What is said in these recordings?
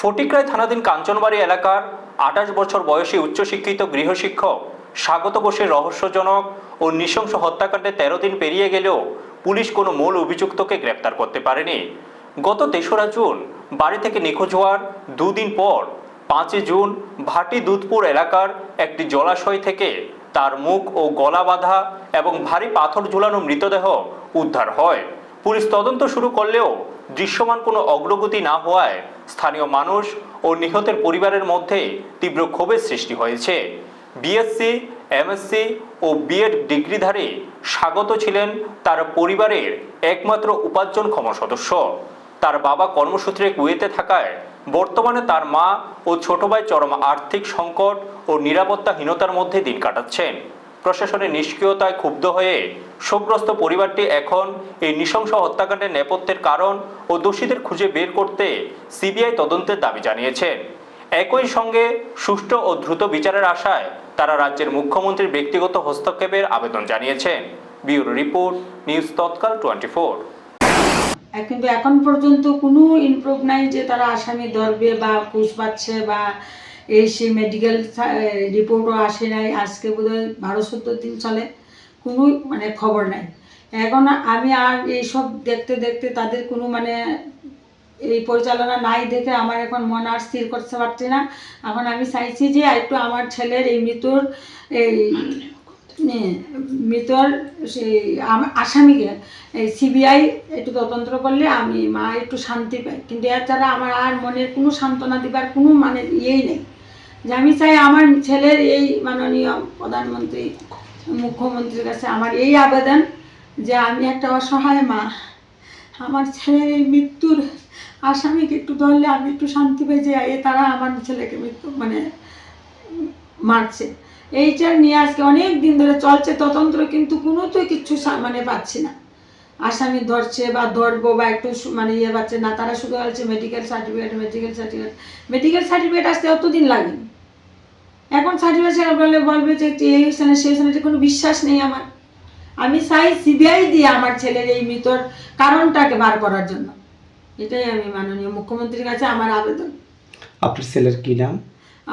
ফটিকরায় থানাধীন কাঞ্চনবাড়ি এলাকার ২৮ বছর বয়সী উচ্চশিক্ষিত গৃহশিক্ষক স্বাগত ঘোষের রহস্যজনক ও নৃশংস হত্যাকাণ্ডে ১৩ দিন পেরিয়ে গেলেও পুলিশ কোনো মূল অভিযুক্তকে গ্রেপ্তার করতে পারেনি। গত ৩রা জুন বাড়ি থেকে নিখোঁজ হওয়ার দুদিন পর ৫ই জুন ভাটি দুধপুর এলাকার একটি জলাশয় থেকে তার মুখ ও গলা বাঁধা এবং ভারী পাথর ঝুলানো মৃতদেহ উদ্ধার হয়। পুলিশ তদন্ত শুরু করলেও দৃশ্যমান কোনো অগ্রগতি না হওয়ায় স্থানীয় মানুষ ও নিহতের পরিবারের মধ্যে তীব্র ক্ষোভের সৃষ্টি হয়েছে। বিএসসি, এমএসসি ও বিএড ডিগ্রিধারী স্বাগত ছিলেন তার পরিবারের একমাত্র উপার্জনক্ষম সদস্য। তার বাবা কর্মসূত্রে কুয়েতে থাকায় বর্তমানে তার মা ও ছোট ভাই চরম আর্থিক সংকট ও নিরাপত্তাহীনতার মধ্যে দিন কাটাচ্ছেন। প্রশাসনের নিষ্ক্রিয়তায় ক্ষুব্ধ হয়ে শোকগ্রস্ত পরিবারটি এখন এই নৃশংস হত্যাকাণ্ডের নেপথ্যের কারণ ও দোষীদের খুঁজে বের করতে সিবিআই তদন্তের দাবি জানিয়েছেন। একই সঙ্গে সুষ্ঠু ও দ্রুত বিচারের আশায় তারা রাজ্যের মুখ্যমন্ত্রীর ব্যক্তিগত হস্তক্ষেপের আবেদন জানিয়েছেন। ব্যুরো রিপোর্ট, নিউজ তৎকাল 24। কিন্তু এখন পর্যন্ত কোনো ইমপ্রুভ নাই যে তারা আসামি ধরবে বা ঘুষ পাচ্ছে বা সেই মেডিকেল রিপোর্টও আসে নাই। আজকে বোধহয় ১২-১৪ দিন চলে, কোনো খবর নাই। এখন আমি আর এইসব দেখতে দেখতে তাদের কোনো এই পরিচালনা নাই দেখে আমার এখন মন আর স্থির করতে পারছি না। এখন আমি চাইছি যে একটু আমার ছেলের এই মৃত্যুর সেই আসামিকে সিবিআই একটু তদন্ত করলে আমি মা একটু শান্তি পাই। কিন্তু এছাড়া আমার আর মনের কোনো সান্ত্বনা দিবার কোনো ইয়েই নেই। যে আমি চাই আমার ছেলের এই মাননীয় প্রধানমন্ত্রী, মুখ্যমন্ত্রীর কাছে আমার এই আবেদন যে আমি একটা অসহায় মা, আমার ছেলের এই মৃত্যুর আসামিকে একটু ধরলে আমি একটু শান্তি পাই যে তারা আমার ছেলেকে মৃত্যু মারছে। এইটার নিয়ে আজকে অনেক দিন ধরে চলছে তদন্ত, কিন্তু কোনো তো কিছু পাচ্ছি না। আসামি ধরছে বা ধরবো বা একটু ইয়ে পাচ্ছে না, তারা শুধু বলছে মেডিকেল সার্টিফিকেট আসতে অতদিন লাগেনি। এখন সার্টিফিকেট বলবে যে এই স্থানে সেই স্থানে, কোনো বিশ্বাস নেই আমার। আমি চাই সিবিআই দিয়ে আমার ছেলের এই মৃত্যুর কারণটাকে বার করার জন্য। এটাই আমি মাননীয় মুখ্যমন্ত্রীর কাছে আমার আবেদন। আপনার ছেলের কি নাম?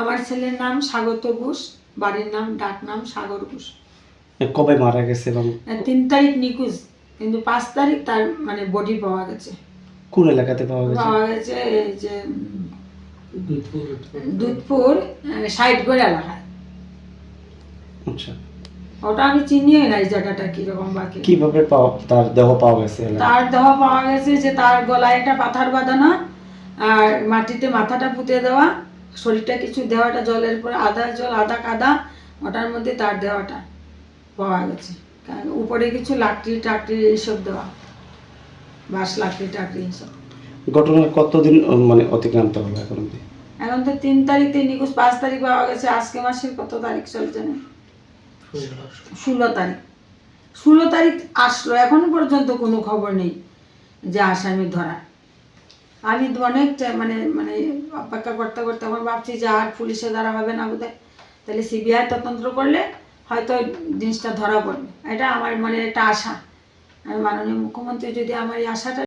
আমার ছেলের নাম স্বাগত ঘোষ, বাড়ির নাম ডাক নাম সাগর ঘোষ। কবে মারা গেছে এবং ৩ তারিখ নিখোঁজ, কিন্তু ৫ তারিখ তার বডি পাওয়া গেছে। কোন এলাকাতে পাওয়া গেছে? এই যে দুধপুর সাইডগড় এলাকায়। আচ্ছা, ওটা আমি চিনিও না এই জায়গাটা কিরকম বা কিভাবে তার দেহ পাওয়া গেছে? তার দেহ পাওয়া গেছে যে তার গলায় একটা পাথর বাঁধানো আর মাটিতে মাথাটা পুঁতে দেওয়া, শরীরটা কিছু দেওয়াটা জলের পরে আধা জল আধা কাদা, ওটার মধ্যে তার দেওয়াটা পাওয়া গেছে। উপরে কিছু লাকড়ি টাকড়ি এইসব দেওয়া, বাঁশ লাকড়ি টাকড়ি এইসব। ঘটনার কতদিন অতিক্রান্ত হলো এখন অবধি? এখন তো ৩ তারিখ নিখোঁজ, ৫ তারিখ পাওয়া গেছে। আজকে মাসের কত তারিখ চলছে না? 16 তারিখ। 16 তারিখ আসলো, এখনো পর্যন্ত কোনো খবর নেই যে আসামি ধরা। আমি অনেক অপেক্ষা করতে করতে এখন ভাবছি যে আর পুলিশের দ্বারা হবে না বোধহয়, তাহলে সিবিআই তদন্ত করলে হয়তো জিনিসটা ধরা পড়বে। এটা আমার মনের একটা আশা। আর মাননীয় মুখ্যমন্ত্রী যদি আমার এই আশাটা